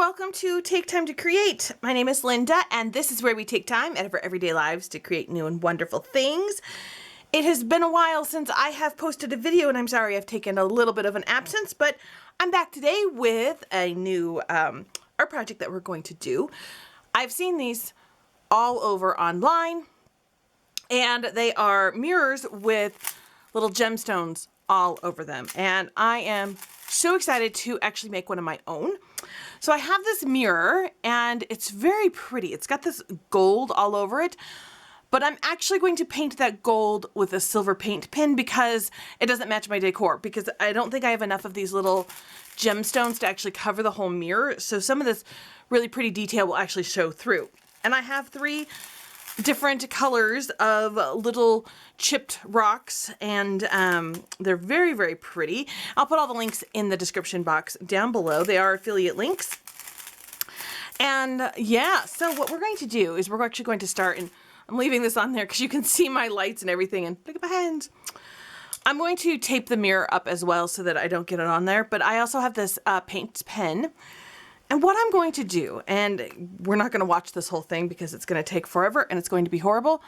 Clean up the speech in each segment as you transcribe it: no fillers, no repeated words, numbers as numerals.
welcome to Take Time to Create. My name is Linda, and this is where we take time out of our everyday lives to create new and wonderful things. It has been a while since I have posted a video, and I'm sorry I've taken a little bit of an absence, but I'm back today with a new art project that we're going to do. I've seen these all over online, and they are mirrors with little gemstones all over them, and I am so excited to actually make one of my own. So I have this mirror, and it's very pretty. It's got this gold all over it, but I'm actually going to paint that gold with a silver paint pen because it doesn't match my decor, because I don't think I have enough of these little gemstones to actually cover the whole mirror. So some of this really pretty detail will actually show through. And I have 3 different colors of little chipped rocks, and they're very, very pretty. I'll put all the links in the description box down below. They are affiliate links. And yeah, so what we're going to do is we're actually going to start, and I'm leaving this on there because you can see my lights and everything, and look at my hands. I'm going to tape the mirror up as well so that I don't get it on there, but I also have this paint pen. And what I'm going to do, and we're not going to watch this whole thing because it's going to take forever and it's going to be horrible,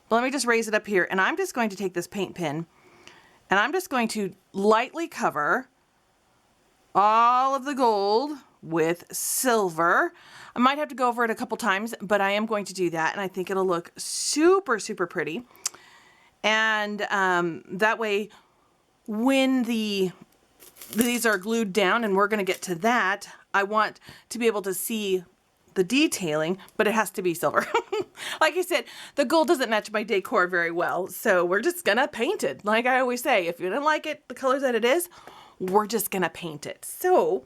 but let me just raise it up here, and I'm just going to take this paint pen and I'm just going to lightly cover all of the gold with silver. I might have to go over it a couple times, but I am going to do that, and I think it'll look super, super pretty. And that way, when these are glued down, and we're going to get to that, I want to be able to see the detailing, but it has to be silver. Like I said, the gold doesn't match my decor very well, so we're just gonna paint it. Like I always say, if you didn't like it, the colors that it is, we're just gonna paint it. So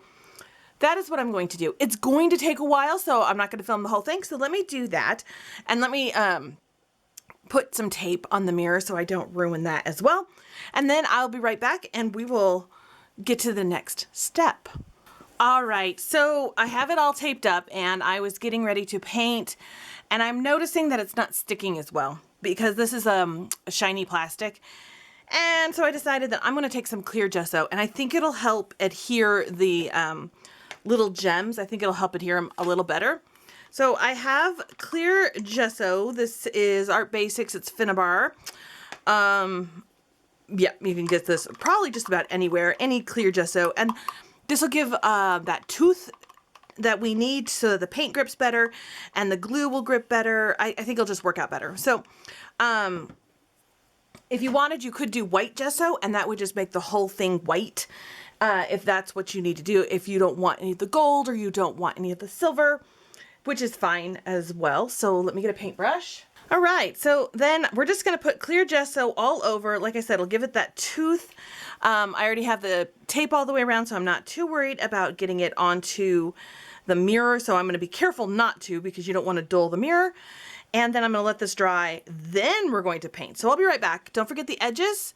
that is what I'm going to do. It's going to take a while, so I'm not gonna film the whole thing, so let me do that. And let me put some tape on the mirror so I don't ruin that as well. And then I'll be right back, and we will get to the next step. All right, so I have it all taped up, and I was getting ready to paint, and I'm noticing that it's not sticking as well because this is a shiny plastic. And so I decided that I'm going to take some clear gesso, and I think it'll help adhere the little gems. I think it'll help adhere them a little better. So I have clear gesso. This is Art Basics. It's Finnabar. Yeah, you can get this probably just about anywhere, any clear gesso. And this will give that tooth that we need so that the paint grips better and the glue will grip better. I think it'll just work out better. So if you wanted, you could do white gesso, and that would just make the whole thing white if that's what you need to do. If you don't want any of the gold or you don't want any of the silver, which is fine as well. So let me get a paintbrush. All right, so then we're just going to put clear gesso all over. Like I said, it'll give it that tooth. I already have the tape all the way around, so I'm not too worried about getting it onto the mirror. So I'm going to be careful not to, because you don't want to dull the mirror. And then I'm going to let this dry. Then we're going to paint. So I'll be right back. Don't forget the edges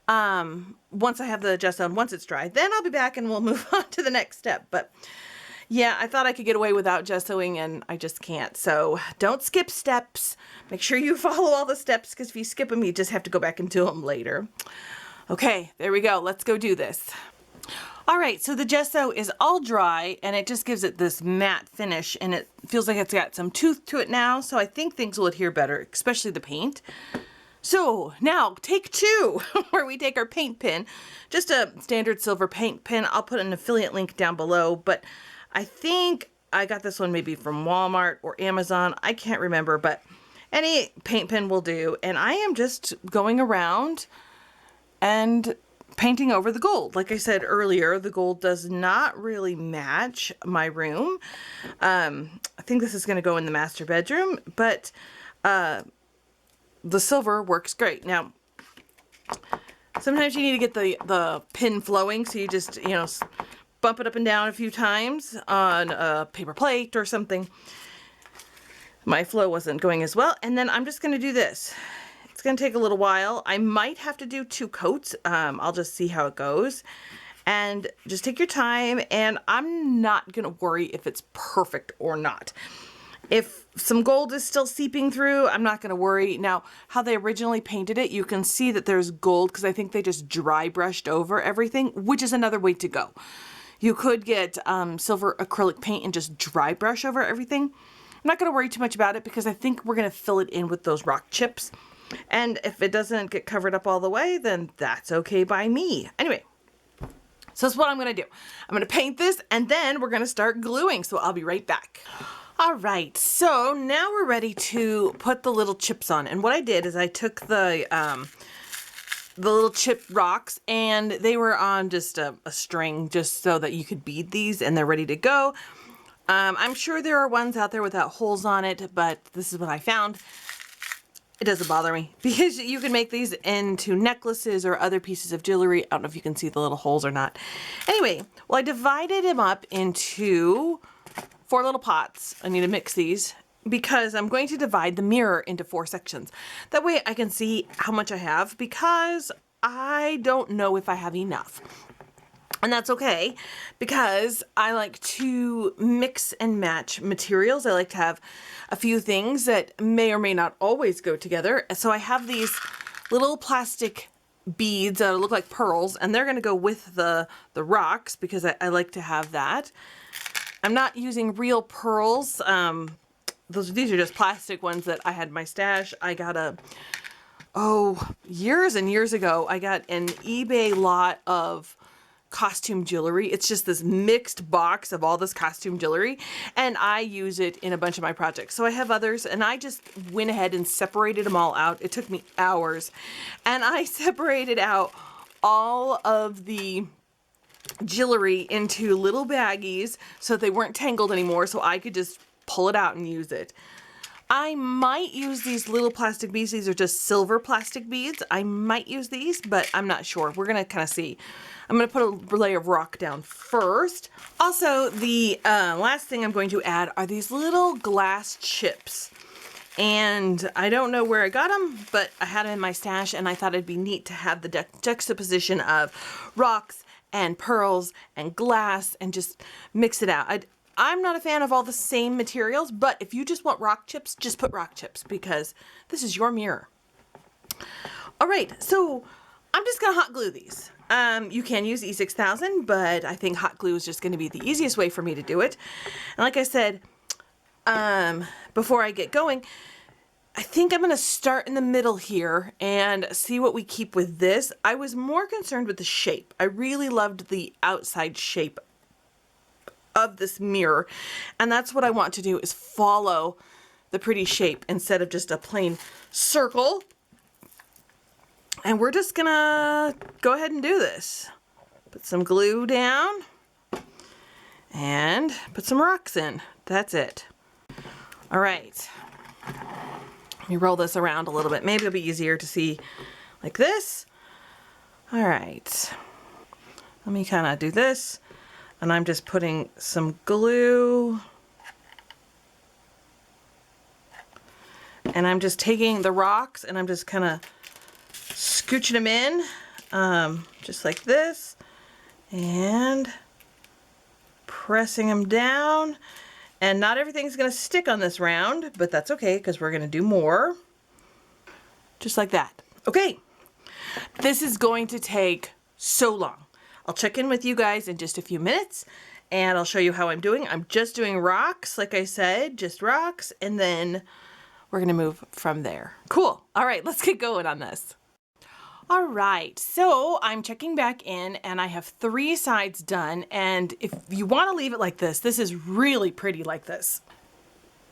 once I have the gesso and once it's dry. Then I'll be back and we'll move on to the next step. But yeah, I thought I could get away without gessoing, and I just can't. So don't skip steps. Make sure you follow all the steps, because if you skip them, you just have to go back and do them later. Okay, there we go. Let's go do this. All right, so the gesso is all dry, and it just gives it this matte finish, and it feels like it's got some tooth to it now, so I think things will adhere better, especially the paint. So now take 2, where we take our paint pen, just a standard silver paint pen. I'll put an affiliate link down below, but I think I got this one maybe from Walmart or Amazon. I can't remember, but any paint pen will do. And I am just going around and painting over the gold. Like I said earlier, the gold does not really match my room. I think this is going to go in the master bedroom, but the silver works great. Now, sometimes you need to get the pin flowing, so you just, bump it up and down a few times on a paper plate or something. My flow wasn't going as well. And then I'm just going to do this. It's going to take a little while. I might have to do 2 coats. I'll just see how it goes. And just take your time. And I'm not going to worry if it's perfect or not. If some gold is still seeping through, I'm not going to worry. Now, how they originally painted it, you can see that there's gold because I think they just dry brushed over everything, which is another way to go. You could get silver acrylic paint and just dry brush over everything. I'm not going to worry too much about it because I think we're going to fill it in with those rock chips. And if it doesn't get covered up all the way, then that's okay by me. Anyway, so that's what I'm going to do. I'm going to paint this and then we're going to start gluing. So I'll be right back. All right, so now we're ready to put the little chips on. And what I did is I took the little chip rocks and they were on just a string just so that you could bead these and they're ready to go. I'm sure there are ones out there without holes on it, but this is what I found. It doesn't bother me because you can make these into necklaces or other pieces of jewelry. I don't know if you can see the little holes or not. Anyway, well, I divided them up into 4 little pots. I need to mix these because I'm going to divide the mirror into 4 sections. That way I can see how much I have because I don't know if I have enough. And that's okay because I like to mix and match materials. I like to have a few things that may or may not always go together. So I have these little plastic beads that look like pearls and they're going to go with the rocks because I like to have that. I'm not using real pearls. These are just plastic ones that I had in my stash. I got years and years ago, I got an eBay lot of costume jewelry. It's just this mixed box of all this costume jewelry and I use it in a bunch of my projects. So I have others and I just went ahead and separated them all out. It took me hours and I separated out all of the jewelry into little baggies so they weren't tangled anymore so I could just pull it out and use it. I might use these little plastic beads. These are just silver plastic beads. I might use these, but I'm not sure. We're going to kind of see. I'm going to put a layer of rock down first. Also, the last thing I'm going to add are these little glass chips. And I don't know where I got them, but I had them in my stash and I thought it'd be neat to have the juxtaposition of rocks and pearls and glass and just mix it out. I'm not a fan of all the same materials, but if you just want rock chips, just put rock chips because this is your mirror. All right, so I'm just gonna hot glue these. You can use E6000, but I think hot glue is just gonna be the easiest way for me to do it. And like I said, before I get going, I think I'm going to start in the middle here and see what we keep with this. I was more concerned with the shape. I really loved the outside shape of this mirror. And that's what I want to do is follow the pretty shape instead of just a plain circle. And we're just going to go ahead and do this. Put some glue down and put some rocks in. That's it. All right. Let me roll this around a little bit. Maybe it'll be easier to see like this. All right. Let me kind of do this. And I'm just putting some glue. And I'm just taking the rocks and I'm just kind of scooching them in. Just like this. And pressing them down. And not everything's going to stick on this round, but that's okay because we're going to do more. Just like that. Okay. This is going to take so long. I'll check in with you guys in just a few minutes and I'll show you how I'm doing. I'm just doing rocks, like I said, just rocks, and then we're going to move from there. Cool. All right, let's get going on this. All right, so I'm checking back in and I have 3 sides done. And if you want to leave it like this is really pretty like this.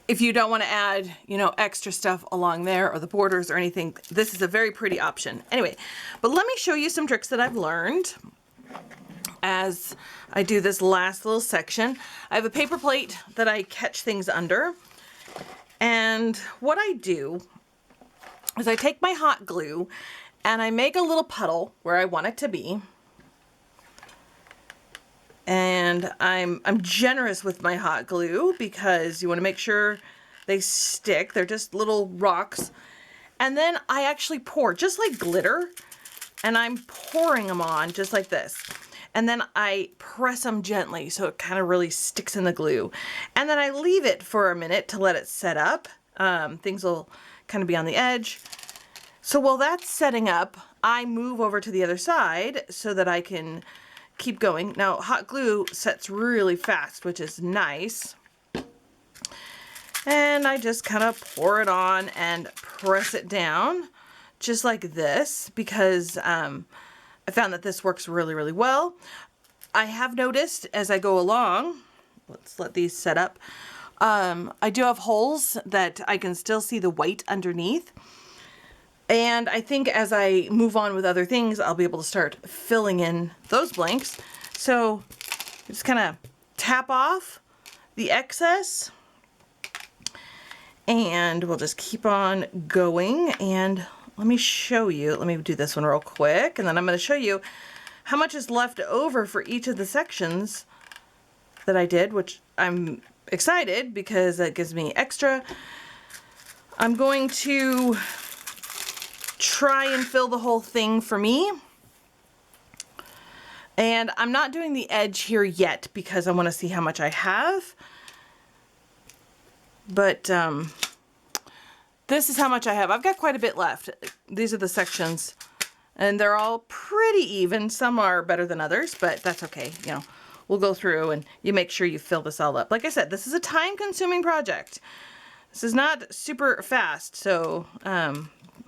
If you don't want to add, extra stuff along there or the borders or anything, this is a very pretty option. Anyway, but let me show you some tricks that I've learned as I do this last little section. I have a paper plate that I catch things under. And what I do is I take my hot glue and I make a little puddle where I want it to be. And I'm generous with my hot glue because you want to make sure they stick. They're just little rocks. And then I actually pour, just like glitter, and I'm pouring them on just like this. And then I press them gently so it kind of really sticks in the glue. And then I leave it for a minute to let it set up. Things will kind of be on the edge. So while that's setting up, I move over to the other side so that I can keep going. Now, hot glue sets really fast, which is nice. And I just kind of pour it on and press it down just like this because I found that this works really, really well. I have noticed as I go along, let's let these set up, I do have holes that I can still see the white underneath. And I think as I move on with other things, I'll be able to start filling in those blanks. So just kind of tap off the excess and we'll just keep on going. And let me show you, let me do this one real quick. And then I'm going to show you how much is left over for each of the sections that I did, which I'm excited because that gives me extra. I'm going to try and fill the whole thing for me. And I'm not doing the edge here yet because I want to see how much I have. But this is how much I have. I've got quite a bit left. These are the sections and they're all pretty even. Some are better than others, but that's okay. You know, we'll go through and you make sure you fill this all up. Like I said, this is a time-consuming project. This is not super fast, so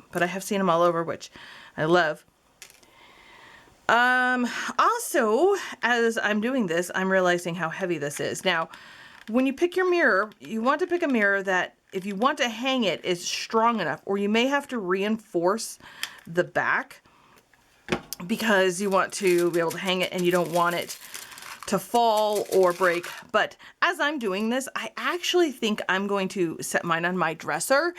but I have seen them all over, which I love. Also, as I'm doing this, I'm realizing how heavy this is. Now, when you pick your mirror, you want to pick a mirror that, if you want to hang it, is strong enough, or you may have to reinforce the back because you want to be able to hang it and you don't want it to fall or break. But as I'm doing this, I actually think I'm going to set mine on my dresser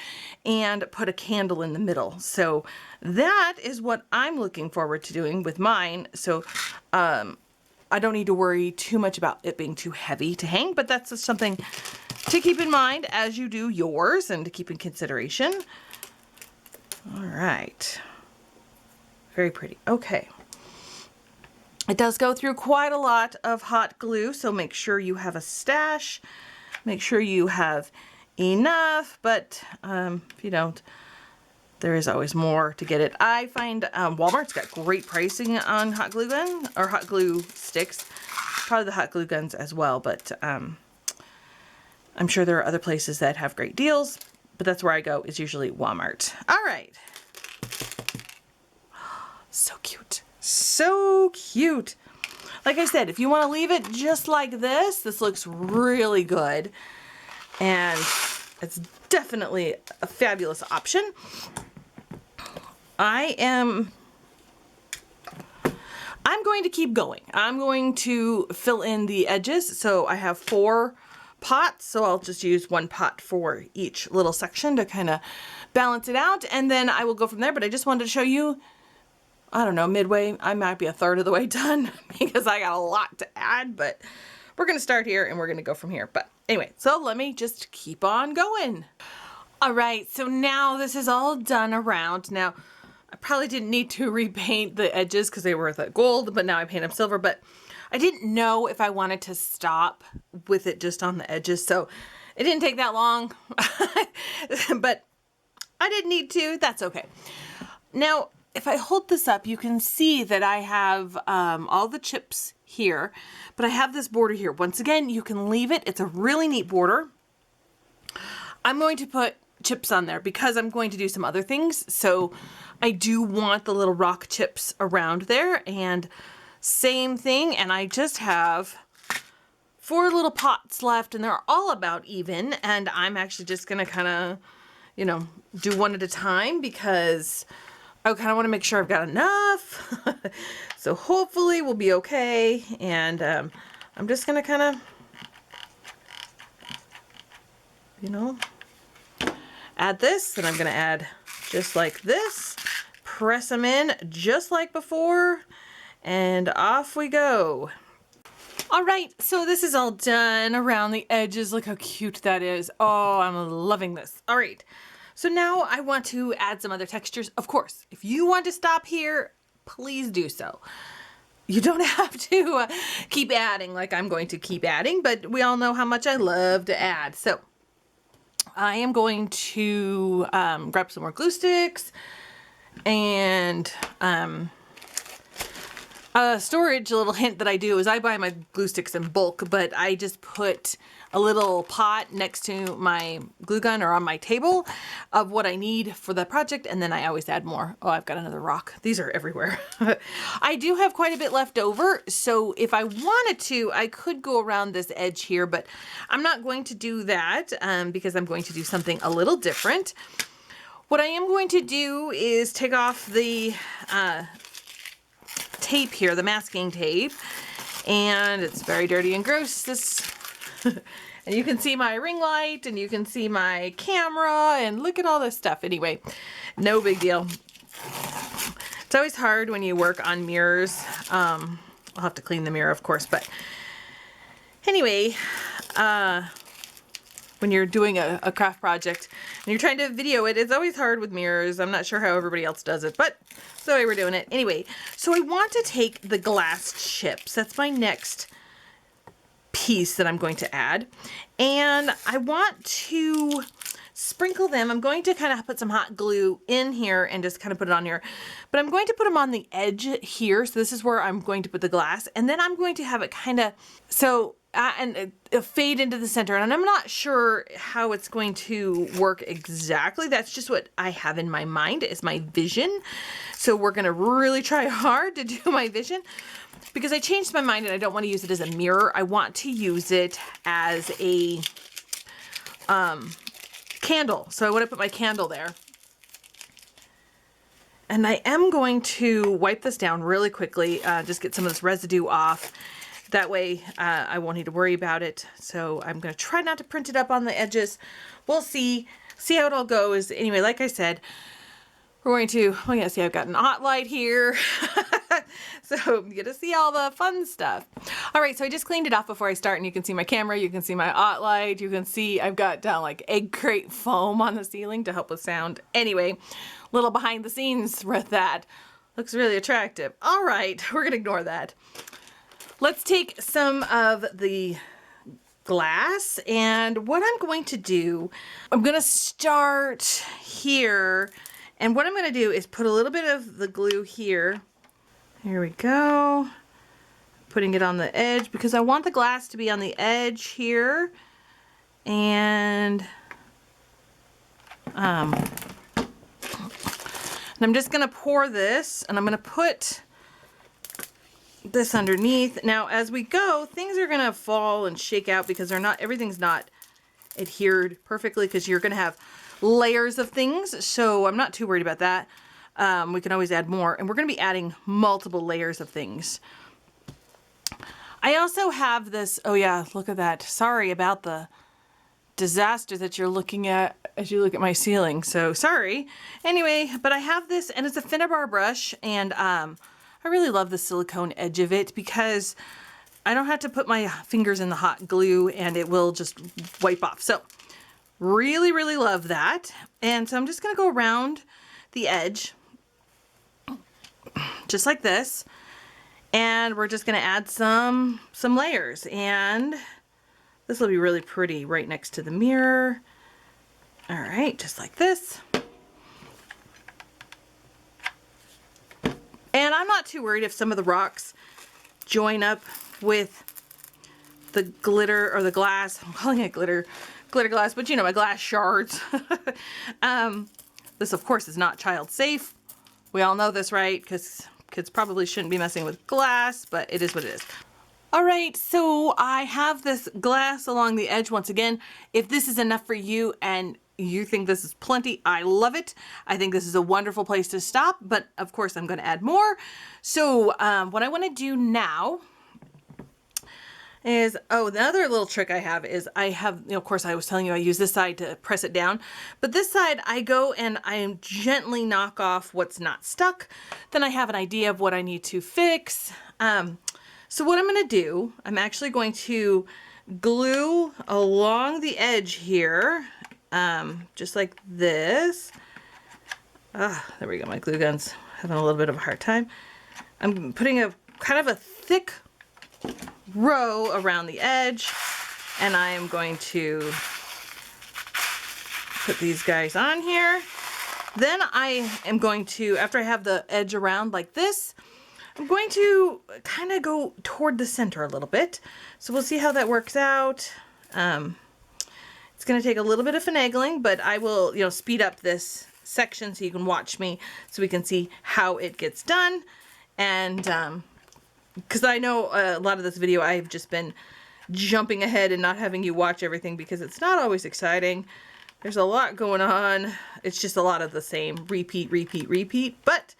and put a candle in the middle. So that is what I'm looking forward to doing with mine. So I don't need to worry too much about it being too heavy to hang, but that's just something to keep in mind as you do yours and to keep in consideration. All right. Very pretty. Okay. It does go through quite a lot of hot glue, so make sure you have a stash. Make sure you have enough, but if you don't, there is always more to get it. I find Walmart's got great pricing on hot glue gun, or hot glue sticks. Probably the hot glue guns as well, but I'm sure there are other places that have great deals, but that's where I go, is usually Walmart. All right. So cute. So cute. Like I said, if you want to leave it just like this looks really good. And it's definitely a fabulous option. I'm going to keep going. I'm going to fill in the edges. So I have 4 pots, so I'll just use 1 pot for each little section to kind of balance it out. And then I will go from there. But I just wanted to show you, I don't know, midway. I might be a third of the way done because I got a lot to add, but we're going to start here and we're going to go from here. But anyway, so let me just keep on going. All right, so now this is all done around. Now, I probably didn't need to repaint the edges because they were the gold, but now I paint them silver. But I didn't know if I wanted to stop with it just on the edges, so it didn't take that long. But I didn't need to. That's okay. Now, if I hold this up, you can see that I have all the chips here, but I have this border here. Once again, you can leave it. It's a really neat border. I'm going to put chips on there because I'm going to do some other things. So I do want the little rock chips around there, and same thing. And I just have 4 little pots left and they're all about even. And I'm actually just going to kind of, you know, do one at a time because I kind of want to make sure I've got enough. So hopefully we'll be okay. And I'm just going to kind of, you know, add this, and I'm going to add just like this, press them in just like before, and off we go. All right, so this is all done around the edges. Look how cute that is. Oh, I'm loving this. All right. So now I want to add some other textures. Of course, if you want to stop here, please do so. You don't have to keep adding like I'm going to keep adding, but we all know how much I love to add. So I am going to grab some more glue sticks, and I'm Storage, a little hint that I do is I buy my glue sticks in bulk, but I just put a little pot next to my glue gun or on my table of what I need for the project, and then I always add more. Oh, I've got another rock. These are everywhere. I do have quite a bit left over, so if I wanted to, I could go around this edge here, but I'm not going to do that because I'm going to do something a little different. What I am going to do is take off the tape here, the masking tape, and it's very dirty and gross. This and you can see my ring light and you can see my camera and look at all this stuff. Anyway, no big deal. It's always hard when you work on mirrors. I'll have to clean the mirror, of course, but anyway, when you're doing a craft project and you're trying to video it, it's always hard with mirrors. I'm not sure how everybody else does it, but that's the way we're doing it. Anyway, so I want to take the glass chips. That's my next piece that I'm going to add. And I want to sprinkle them. I'm going to kind of put some hot glue in here and just kind of put it on here. But I'm going to put them on the edge here. So this is where I'm going to put the glass. And then I'm going to have it kind of, fade into the center. And I'm not sure how it's going to work exactly. That's just what I have in my mind is my vision. So we're going to really try hard to do my vision because I changed my mind and I don't want to use it as a mirror. I want to use it as a candle. So I want to put my candle there. And I am going to wipe this down really quickly, just get some of this residue off. That way I won't need to worry about it. So I'm going to try not to print it up on the edges. We'll see how it all goes. Anyway, like I said, we're going to, well, yeah, see, I've got an hot light here. So you get to see all the fun stuff. All right, so I just cleaned it off before I start, and you can see my camera, you can see my hot light, you can see I've got down like egg crate foam on the ceiling to help with sound. Anyway, little behind the scenes with that. Looks really attractive. All right, we're gonna ignore that. Let's take some of the glass, and what I'm going to do, I'm gonna start here, and what I'm gonna do is put a little bit of the glue here. Here we go. Putting it on the edge because I want the glass to be on the edge here. And I'm just gonna pour this, and I'm gonna put this underneath. Now as we go, things are gonna fall and shake out because everything's not adhered perfectly because you're gonna have layers of things. So I'm not too worried about that. We can always add more, and we're going to be adding multiple layers of things. I also have this, oh yeah, look at that. Sorry about the disaster that you're looking at as you look at my ceiling. So sorry. Anyway, but I have this, and it's a Finnabar brush, and I really love the silicone edge of it because I don't have to put my fingers in the hot glue and it will just wipe off. So really, really love that. And so I'm just going to go around the edge just like this, and we're just going to add some layers, and this will be really pretty right next to the mirror. All right, just like this. And I'm not too worried if some of the rocks join up with the glitter or the glass. I'm calling it glitter glass, but you know, my glass shards. This of course is not child safe. We all know this, right? Because kids probably shouldn't be messing with glass, but it is what it is. All right, so I have this glass along the edge once again. If this is enough for you and you think this is plenty, I love it. I think this is a wonderful place to stop, but of course I'm going to add more. So what I want to do now is, oh, the other little trick I have is of course I was telling you I use this side to press it down, but this side I go and I gently knock off what's not stuck. Then I have an idea of what I need to fix. So what I'm going to do, I'm actually going to glue along the edge here, just like this. There we go, my glue gun's having a little bit of a hard time. I'm putting a kind of a thick row around the edge, and I am going to put these guys on here. Then I am going to, after I have the edge around like this, I'm going to kind of go toward the center a little bit. So we'll see how that works out. It's going to take a little bit of finagling, but I will, speed up this section so you can watch me so we can see how it gets done. And because I know a lot of this video I've just been jumping ahead and not having you watch everything because it's not always exciting. There's a lot going on. It's just a lot of the same. Repeat, repeat, repeat. But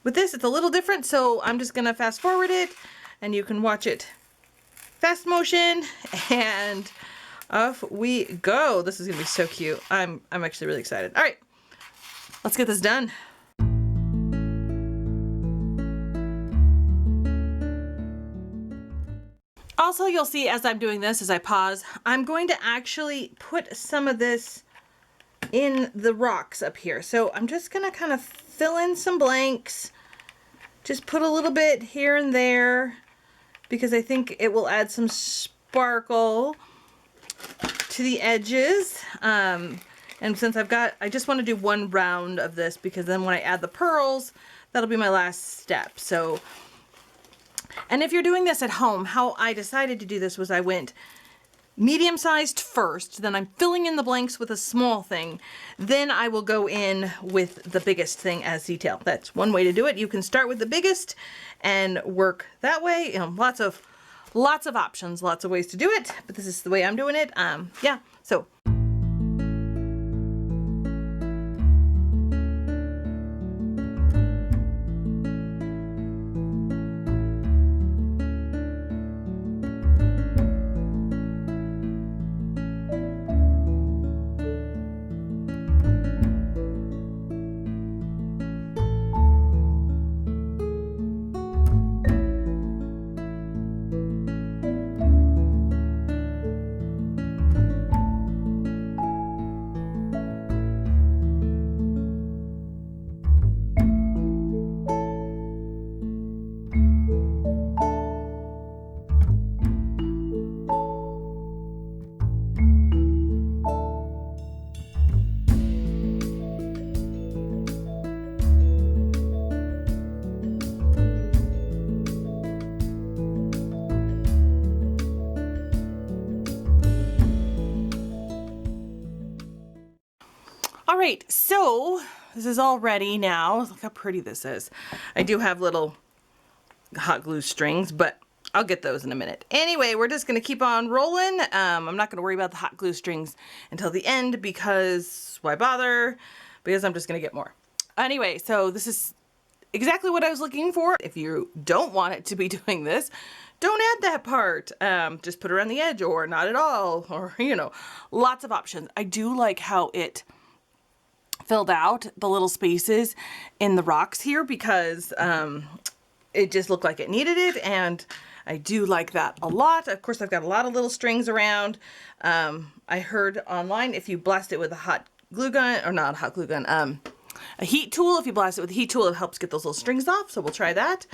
with this, it's a little different, so I'm just going to fast forward it, and you can watch it fast motion, and off we go. This is going to be so cute. I'm actually really excited. All right, let's get this done. Also, you'll see as I'm doing this, as I pause, I'm going to actually put some of this in the rocks up here. So I'm just going to kind of fill in some blanks. Just put a little bit here and there because I think it will add some sparkle to the edges. And since I just want to do one round of this because then when I add the pearls, that'll be my last step. So, and if you're doing this at home, how I decided to do this was I went medium-sized first, then I'm filling in the blanks with a small thing, then I will go in with the biggest thing as detail. That's one way to do it. You can start with the biggest and work that way. Lots of options, lots of ways to do it, but this is the way I'm doing it. Yeah, so. All right, so this is all ready now. Look how pretty this is. I do have little hot glue strings, but I'll get those in a minute. Anyway, we're just gonna keep on rolling. I'm not gonna worry about the hot glue strings until the end because why bother? Because I'm just gonna get more. Anyway, so this is exactly what I was looking for. If you don't want it to be doing this, don't add that part. Just put it around the edge or not at all, or lots of options. I do like how it filled out the little spaces in the rocks here because it just looked like it needed it, and I do like that a lot. Of course, I've got a lot of little strings around. I heard online if you blast it with a hot glue gun, or not a hot glue gun, a heat tool, if you blast it with a heat tool, it helps get those little strings off, so we'll try that.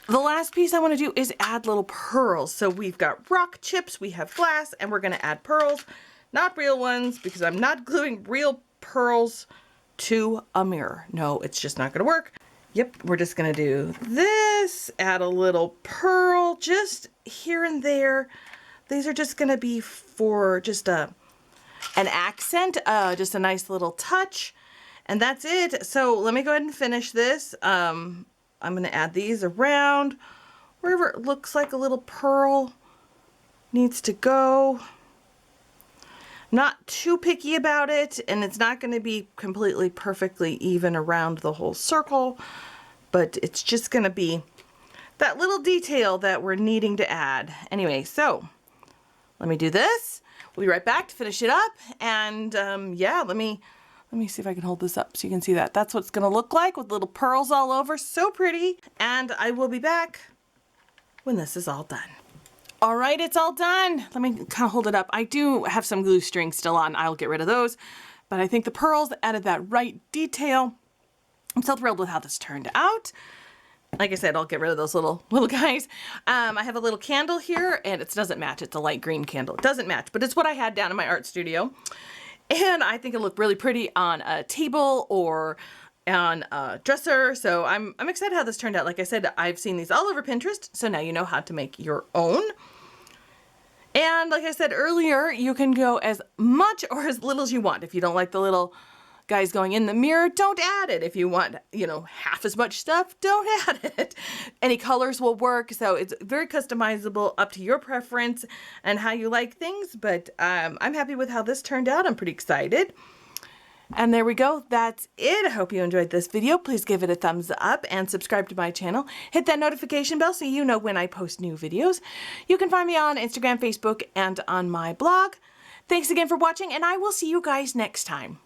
The last piece I want to do is add little pearls. So we've got rock chips, we have glass, and we're going to add pearls. Not real ones, because I'm not gluing real pearls to a mirror. No, it's just not gonna work. Yep, we're just gonna do this, add a little pearl just here and there. These are just gonna be for just an accent, just a nice little touch, and that's it. So let me go ahead and finish this. I'm gonna add these around wherever it looks like a little pearl needs to go. Not too picky about it, and it's not going to be completely perfectly even around the whole circle, but it's just going to be that little detail that we're needing to add. Anyway, so let me do this. We'll be right back to finish it up, and yeah, let me see if I can hold this up so you can see that. That's what it's going to look like with little pearls all over. So pretty, and I will be back when this is all done. All right, it's all done. Let me kind of hold it up. I do have some glue strings still on. I'll get rid of those. But I think the pearls added that right detail. I'm so thrilled with how this turned out. Like I said, I'll get rid of those little guys. I have a little candle here, and it doesn't match. It's a light green candle. It doesn't match, but it's what I had down in my art studio. And I think it looked really pretty on a table or on a dresser. So I'm excited how this turned out. Like I said, I've seen these all over Pinterest, so now you know how to make your own. And like I said earlier, you can go as much or as little as you want. If you don't like the little guys going in the mirror, don't add it. If you want, you know, half as much stuff, don't add it. Any colors will work, so it's very customizable, up to your preference and how you like things. But I'm happy with how this turned out. I'm pretty excited. And there we go. That's it. I hope you enjoyed this video. Please give it a thumbs up and subscribe to my channel. Hit that notification bell so you know when I post new videos. You can find me on Instagram, Facebook, and on my blog. Thanks again for watching, and I will see you guys next time.